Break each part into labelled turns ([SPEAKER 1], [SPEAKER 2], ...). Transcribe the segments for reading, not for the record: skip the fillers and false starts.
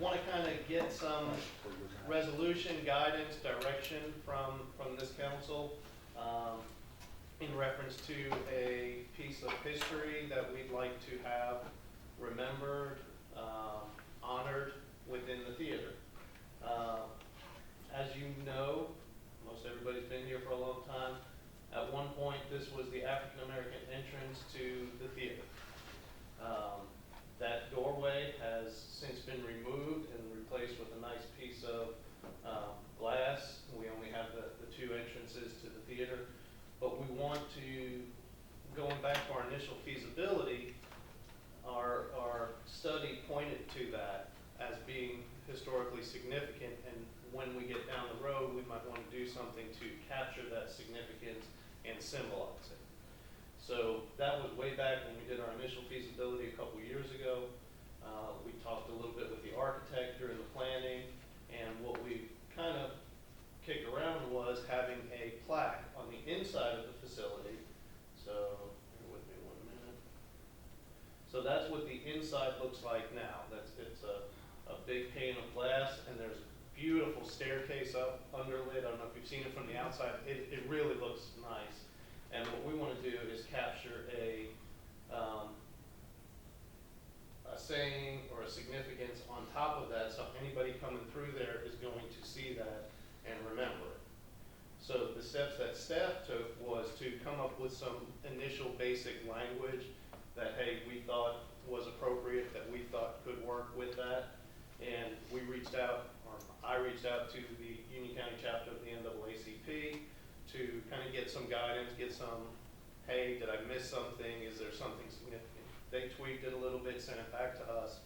[SPEAKER 1] want to kind of get some resolution, guidance, direction from this council in reference to a piece of history that we'd like to have remembered, honored within the theater. As you know, most everybody's been here for a long time. At one point, this was the African American entrance to the theater. That doorway has since been removed and replaced with a nice piece of glass. We only have the two entrances to the theater, but we want to, going back to our initial feasibility, our study pointed to that as being historically significant, and when we get down the road, we might want to do something to capture that significance and symbolize it. So that was way back when we did our initial feasibility a couple years ago. We talked a little bit with the architect during the planning, and what we kind of kicked around was having a plaque on the inside of the facility. So bear with me 1 minute. So that's what the inside looks like now. It's a big pane of glass, and there's a beautiful staircase up underlit. I don't know if you've seen it from the outside. It really looks nice. And what we want to do is capture a saying or a significance on top of that, so anybody coming through there is going to see that and remember it. So the steps that staff took was to come up with some initial basic language that, hey, we thought was appropriate, that we thought could work with that. And we reached out, or I reached out to the Union County chapter of the NAACP to kind of get some guidance, get some, hey, did I miss something? Is there something significant? They tweaked it a little bit, sent it back to us.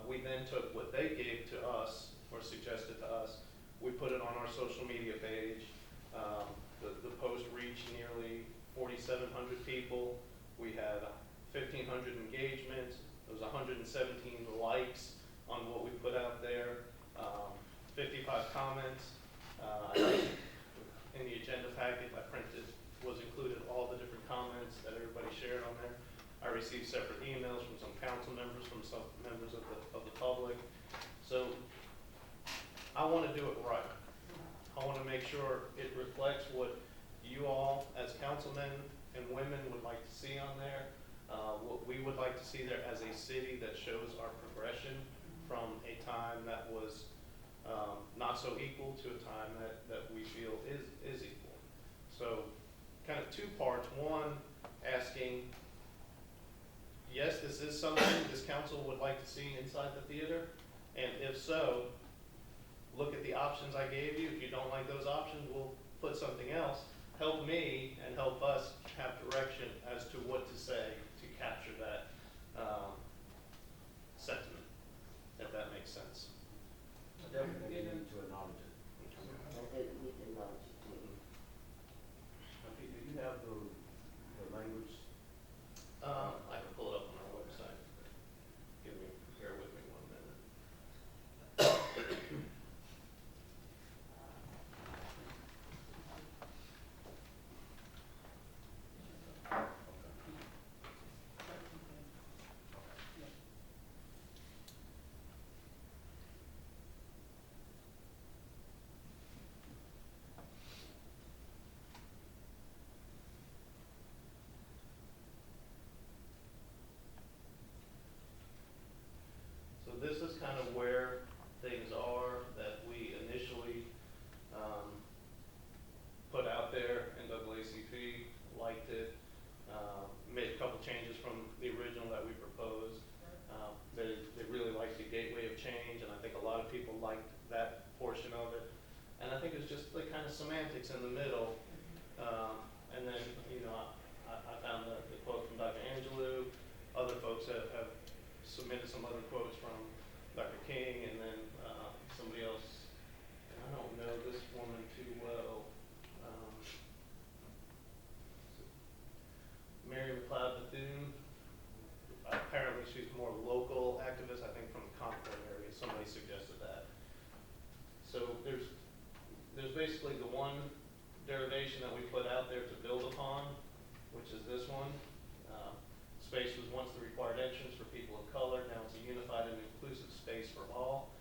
[SPEAKER 1] We then took what they gave to us, or suggested to us, we put it on our social media page. The post reached nearly 4,700 people. We had 1,500 engagements. There was 117 likes on what we put out there, 55 comments. In the agenda packet I printed was included all the different comments that everybody shared on there. I received separate emails from some council members, from some members of the public. So I want to do it right. I want to make sure it reflects what you all as councilmen and women would like to see on there, what we would like to see there as a city that shows our progression from a time that was not so equal to a time that we feel is equal. So kind of two parts. One, asking, yes, this is something this council would like to see inside the theater, and if so, look at the options I gave you. If you don't like those options, we'll put something else. Help me and help us have direction as to what to say to capture that sentiment, if that makes sense.
[SPEAKER 2] Definitely need to acknowledge it.
[SPEAKER 3] I did need to acknowledge it too.
[SPEAKER 2] Okay, do you have the language?
[SPEAKER 1] I can pull it up on our website. Bear with me 1 minute. So this is kind of where things are that we initially put out there. NAACP liked it, made a couple changes from the original that we proposed. They really liked the gateway of change, and I think a lot of people liked that portion of it. And I think it's just the kind of semantics in the middle. And then, you know, I found the quote from Dr. Angelou. Other folks have submitted some other quotes from Dr. King, and then somebody else, and I don't know this woman too well. Mary McLeod Bethune. Apparently she's more local activist, I think from the Concord area. Somebody suggested that. So there's basically the one derivation that we put out there to build upon, which is this one. Space was once the required entrance for people of color. Now it's a unified and inclusive space for all.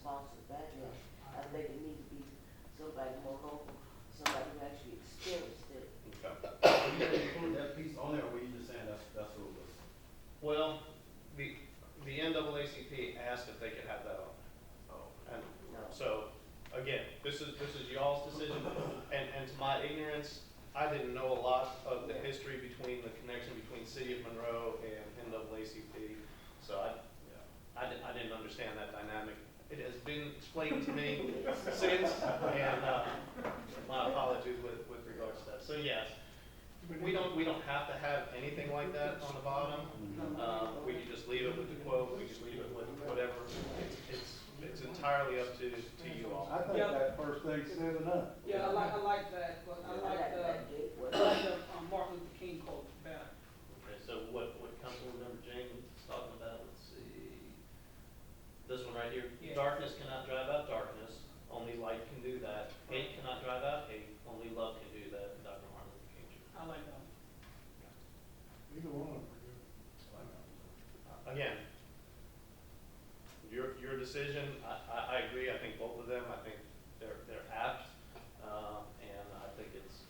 [SPEAKER 3] sponsors back there. I think it needs to be somebody more local, somebody who actually experienced it.
[SPEAKER 1] Okay.
[SPEAKER 2] You gonna include that piece on there, or were you just saying that's what it was?
[SPEAKER 1] Well, the NAACP asked if they could have that on.
[SPEAKER 2] Oh.
[SPEAKER 1] And
[SPEAKER 3] No.
[SPEAKER 1] so, again, this is y'all's decision, and to my ignorance, I didn't know a lot of the history between the connection between City of Monroe and NAACP, so I didn't understand that dynamic. It has been explained to me since, and my apologies with regards to that. So yes, we don't have to have anything like that on the bottom. We could just leave it with the quote, we could leave it with whatever. It's entirely up to you all.
[SPEAKER 4] I think that first thing said enough.
[SPEAKER 5] Yeah, I like that, but I like the Martin Luther King quote better.
[SPEAKER 1] Okay, so what Councilmember James is talking about, let's see. This one right here,
[SPEAKER 5] Yeah.
[SPEAKER 1] darkness cannot drive out darkness, only light can do that. Hate cannot drive out hate, only love can do that, Dr. Martin Luther King Jr.
[SPEAKER 5] I like that.
[SPEAKER 4] Either one of them are good.
[SPEAKER 1] Again, your decision, I agree, I think both of them, I think they're apt, and I think it's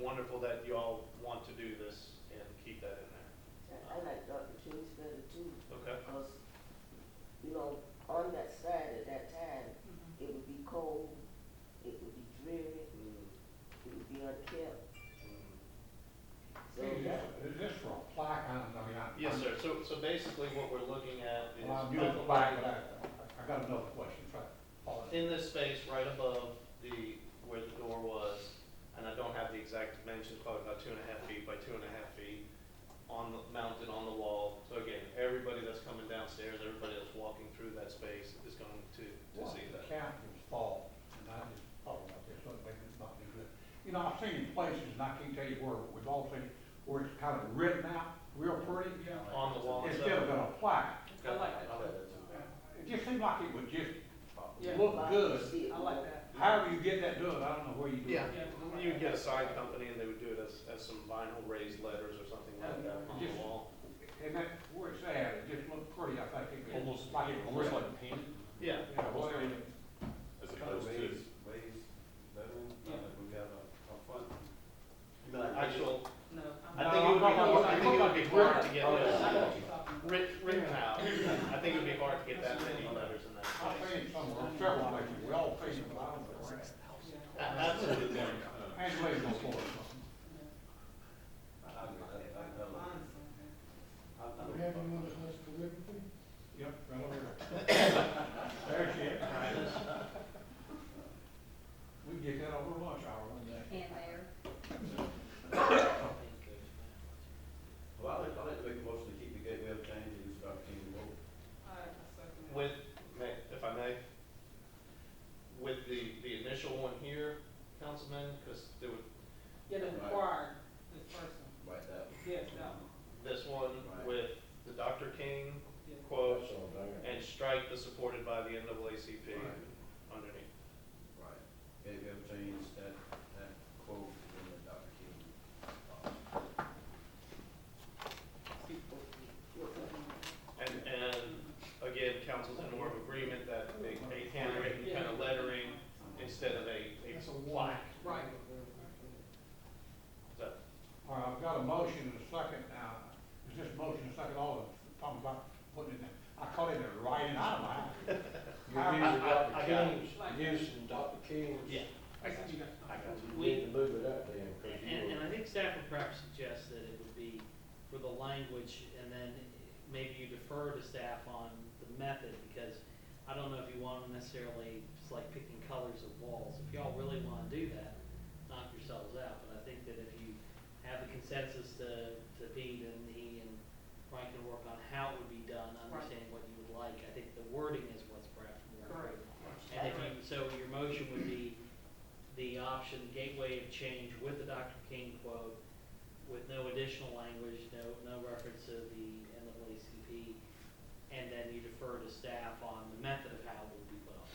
[SPEAKER 1] wonderful that you all want to do this and keep that in there.
[SPEAKER 3] I like Dr. King's better too,
[SPEAKER 1] Okay.
[SPEAKER 3] because, you know, on that side at that time,
[SPEAKER 5] Mhm.
[SPEAKER 3] it would be cold, it would be dreary,
[SPEAKER 1] Mm,
[SPEAKER 3] it would be unkept.
[SPEAKER 1] mm.
[SPEAKER 3] So
[SPEAKER 4] Is
[SPEAKER 3] that,
[SPEAKER 4] this for a plaque? I mean,
[SPEAKER 1] Yes, sir, so basically what we're looking at is.
[SPEAKER 4] Well, I know the plaque, but I got another question, try to follow.
[SPEAKER 1] In this space right above where the door was, and I don't have the exact dimensions, probably about 2.5 feet by 2.5 feet, mounted on the wall. So again, everybody that's coming downstairs, everybody that's walking through that space is going to see
[SPEAKER 4] The
[SPEAKER 1] that.
[SPEAKER 4] captain's fault, and I just thought about this, so it makes it not be good. You know, I've seen places, and I can't tell you where, we've all seen, where it's kind of written out real pretty,
[SPEAKER 5] Yeah.
[SPEAKER 1] On the wall
[SPEAKER 4] instead of
[SPEAKER 1] itself.
[SPEAKER 4] a plaque.
[SPEAKER 5] I like
[SPEAKER 2] I
[SPEAKER 5] that.
[SPEAKER 2] like that too.
[SPEAKER 4] It just seemed like it would just
[SPEAKER 5] Yeah.
[SPEAKER 4] look
[SPEAKER 3] like,
[SPEAKER 4] good.
[SPEAKER 3] see it
[SPEAKER 5] I like
[SPEAKER 3] more.
[SPEAKER 5] that.
[SPEAKER 4] However you get that done, I don't know where you do it.
[SPEAKER 1] Yeah,
[SPEAKER 5] Yeah.
[SPEAKER 1] you would get a sign company and they would do it as some vinyl raised letters or something like that on the
[SPEAKER 4] Just-
[SPEAKER 1] wall.
[SPEAKER 4] And that, where it's at, it just looked pretty, I think. It
[SPEAKER 6] Almost,
[SPEAKER 4] like it was
[SPEAKER 6] almost
[SPEAKER 4] written.
[SPEAKER 6] like painted,
[SPEAKER 1] Yeah,
[SPEAKER 4] Yeah, well,
[SPEAKER 6] as
[SPEAKER 2] Kind of
[SPEAKER 6] opposed to,
[SPEAKER 2] ways, veteran,
[SPEAKER 5] Yeah.
[SPEAKER 2] like we got a fund. You mean like
[SPEAKER 1] actual,
[SPEAKER 5] No.
[SPEAKER 1] I think it would be hard, I think it would be hard to get
[SPEAKER 5] I know
[SPEAKER 1] those
[SPEAKER 5] what you're talking about.
[SPEAKER 1] written out. I think it would be hard to get that many letters in that
[SPEAKER 4] I've
[SPEAKER 1] space.
[SPEAKER 4] seen somewhere, several places, we all seen them, but I don't know where.
[SPEAKER 1] Absolutely.
[SPEAKER 4] And leave no for it.
[SPEAKER 2] I agree, I
[SPEAKER 4] We have anyone that wants to live with me? Yep, right over there. There she is. We can get that over lunch hour one day.
[SPEAKER 7] And there.
[SPEAKER 2] Well, I'd like to make a motion to keep the gateway of change and use Dr. King vote.
[SPEAKER 5] I second that.
[SPEAKER 1] With, if I may, with the initial one here, Councilman, because there would,
[SPEAKER 5] Yeah, the required, this person.
[SPEAKER 2] Right, that one.
[SPEAKER 5] Yes, that one.
[SPEAKER 1] this one
[SPEAKER 2] Right.
[SPEAKER 1] with the Dr. King
[SPEAKER 5] Yeah.
[SPEAKER 1] quote, and strike the supported by the NAACP
[SPEAKER 2] Right.
[SPEAKER 1] underneath.
[SPEAKER 2] Right. Gateway of change, that quote in the Dr. King.
[SPEAKER 1] And again, council's in more of agreement that a handwritten kind of lettering instead of a plaque.
[SPEAKER 5] Right.
[SPEAKER 1] Is that,
[SPEAKER 4] All right, I've got a motion and a second now. Is this motion and second, all of them, talking about putting it in, I call it a writing out of my house.
[SPEAKER 1] I got it.
[SPEAKER 5] Like,
[SPEAKER 8] Dr. King's.
[SPEAKER 1] Yeah,
[SPEAKER 5] I got you.
[SPEAKER 1] I got you.
[SPEAKER 8] We need to move it up then, because
[SPEAKER 9] And I think staff would perhaps suggest that it would be for the language, and then maybe you defer to staff on the method, because I don't know if you want to necessarily, just like picking colors of walls. If y'all really want to do that, knock yourselves out, but I think that if you have the consensus to Pete and he and Frank can work on how it would be done, understanding what you would like, I think the wording is what's perhaps more
[SPEAKER 5] Correct.
[SPEAKER 9] important. And if you, so your motion would be the option gateway of change with the Dr. King quote, with no additional language, no reference to the NAACP, and then you defer to staff on the method of how it will be put on.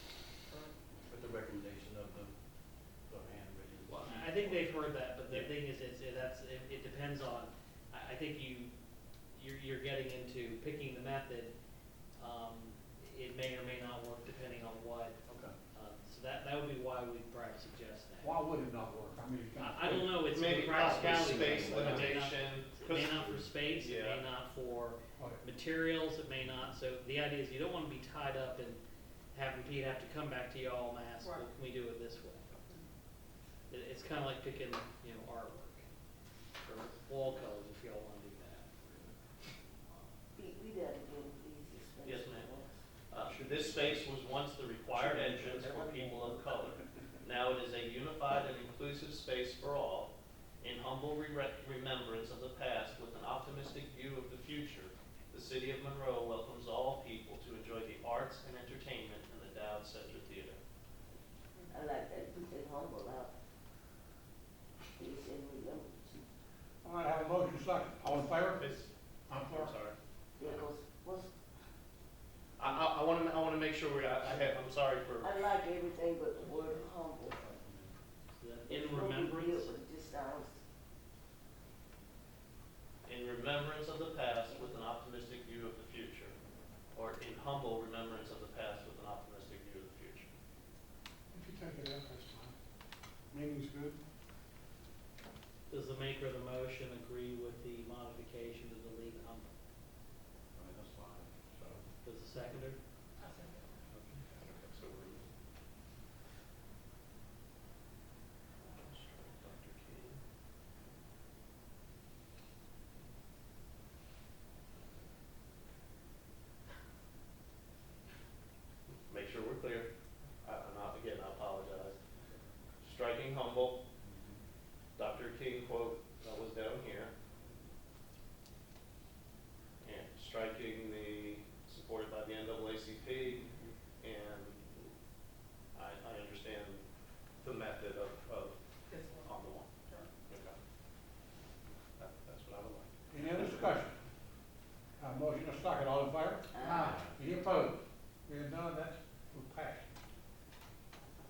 [SPEAKER 2] With the recommendation of the handwritten.
[SPEAKER 9] Well, I think they've heard that, but the thing is, it depends on, I think you're getting into picking the method. that would be why we'd perhaps suggest that.
[SPEAKER 4] Why would it not work? I mean, it's kind of.
[SPEAKER 9] I don't know, it's a
[SPEAKER 1] Maybe possibly
[SPEAKER 9] practicality.
[SPEAKER 1] space
[SPEAKER 9] thing. It may not-
[SPEAKER 1] limitation.
[SPEAKER 9] It may not for space, it may
[SPEAKER 1] Yeah.
[SPEAKER 9] not for
[SPEAKER 4] Okay.
[SPEAKER 9] materials, it may not, so the idea is you don't wanna be tied up and having Pete have to come back to y'all and ask, well,
[SPEAKER 5] Right.
[SPEAKER 9] can we do it this way? It's kinda like picking, artwork, or wall colors if y'all wanna do that.
[SPEAKER 3] We gotta get these expensive.
[SPEAKER 1] Yes, ma'am. This space was once the required entrance for people of color. Now it is a unified and inclusive space for all, in humble remembrance of the past with an optimistic view of the future. The city of Monroe welcomes all people to enjoy the arts and entertainment in the Dowd Center Theater.
[SPEAKER 3] I like that, put that humble out. It's in remembrance.
[SPEAKER 4] All right, I have a motion second. All in favor?
[SPEAKER 1] I'm sorry.
[SPEAKER 3] Yeah, what's,
[SPEAKER 1] I wanna make sure I'm sorry for,
[SPEAKER 3] I like everything but the word humble.
[SPEAKER 9] In
[SPEAKER 3] It's no big deal,
[SPEAKER 9] remembrance,
[SPEAKER 3] but it just sounds,
[SPEAKER 1] in remembrance of the past with an optimistic view of the future. Or in humble remembrance of the past with an optimistic view of the future.
[SPEAKER 6] If you take it out, that's fine. Meaning's good.
[SPEAKER 9] does the maker of the motion agree with the modification to delete humble?
[SPEAKER 2] I mean, that's fine, so.
[SPEAKER 9] Does the seconder?
[SPEAKER 1] So we're. Dr. King. Make sure we're clear. Again, I apologize. Striking humble, Dr. King quote that was down here. And striking the supported by the NAACP, and I understand the method of on the one. Okay. That's what I would like.
[SPEAKER 4] Any other discussion? Have a motion second. All in favor? Any opposed? Being none, that will pass.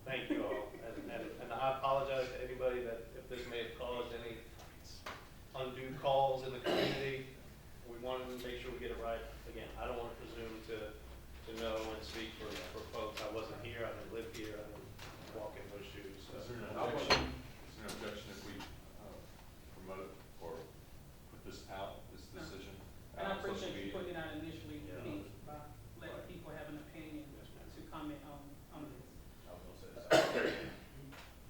[SPEAKER 1] Thank you all, and I apologize to anybody that, if this may have caused any undue calls in the community. We wanted to make sure we get it right. Again, I don't want to presume to know and speak for folks. I wasn't here, I didn't live here, I didn't walk in those shoes. So.
[SPEAKER 7] Is there an objection, if we promote or put this out, this
[SPEAKER 5] No.
[SPEAKER 7] decision?
[SPEAKER 5] And I
[SPEAKER 7] out on social
[SPEAKER 5] appreciate you
[SPEAKER 7] media?
[SPEAKER 5] putting it out initially,
[SPEAKER 2] Yeah.
[SPEAKER 5] Pete, by letting
[SPEAKER 2] Right.
[SPEAKER 5] people have an opinion
[SPEAKER 1] Yes, ma'am.
[SPEAKER 5] to comment on this.
[SPEAKER 2] I was gonna say that.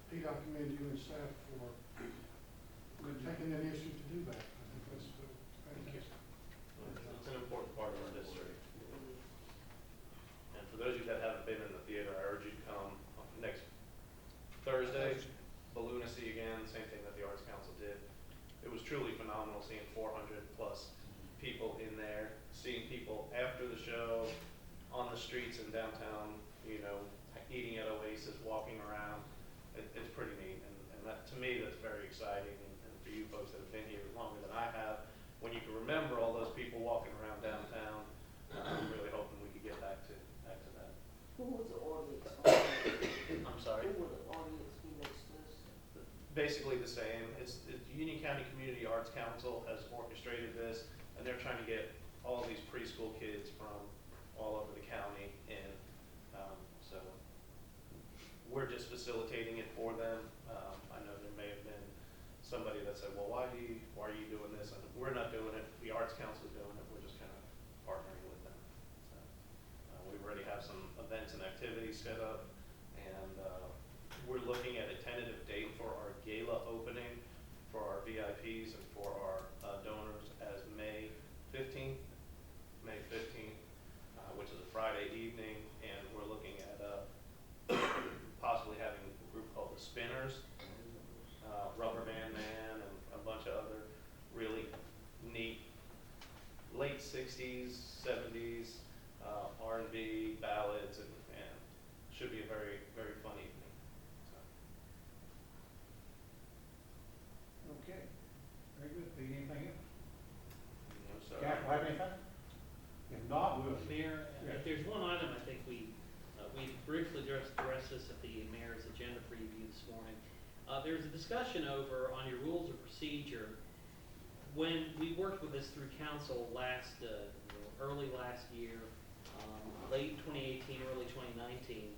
[SPEAKER 6] Pete, I commend you and staff for taking that issue to do that. I think that's fantastic.
[SPEAKER 1] It's an important part of our district. And for those of you that haven't been in the theater, I urge you to come next Thursday. Balloonacy again, same thing that the Arts Council did. It was truly phenomenal seeing 400 plus people in there, seeing people after the show on the streets in downtown, eating at Oasis, walking around. It's pretty neat, and that, to me, that's very exciting. And for you folks that have been here longer than I have, when you can remember all those people walking around downtown, I'm really hoping we could get back to that.
[SPEAKER 3] who was the audience?
[SPEAKER 1] I'm sorry.
[SPEAKER 3] Who will the audience be next Thursday?
[SPEAKER 1] Basically the same. It's Union County Community Arts Council has orchestrated this, and they're trying to get all these preschool kids from all over the county in. So we're just facilitating it for them. I know there may have been somebody that said, well, why are you doing this? And we're not doing it. The Arts Council is doing it. We're just kind of partnering with them. So, we already have some events and activities set up, and we're looking at a tentative date for our gala opening for our VIPs and for our donors as May 15th, which is a Friday evening, and we're looking at possibly having a group called the Spinners, Rubber Band Man, and a bunch of other really neat late 60s, 70s R&B ballads, and should be a very, very fun evening. So.
[SPEAKER 4] Okay. Very good. Pete, anything else?
[SPEAKER 1] No, sir.
[SPEAKER 4] Council have anything? If not, we'll.
[SPEAKER 9] Mayor,
[SPEAKER 4] Yeah.
[SPEAKER 9] if there's one item I think we briefly addressed this at the mayor's agenda preview this morning. There's a discussion over on your rules of procedure. When we worked with this through council early last year, late 2018, early 2019,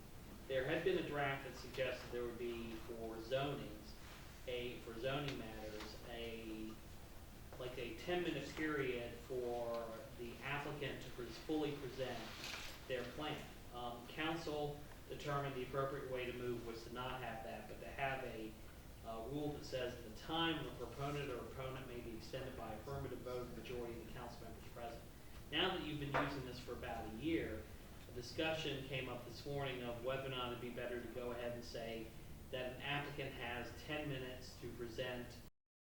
[SPEAKER 9] there had been a draft that suggested there would be for zonings, for zoning matters, like a 10-minute period for the applicant to fully present their plan. Council determined the appropriate way to move was to not have that, but to have a rule that says the time of a proponent or opponent may be extended by affirmative vote of the majority of the council members present. Now that you've been using this for about a year, a discussion came up this morning of whether or not it'd be better to go ahead and say that an applicant has 10 minutes to present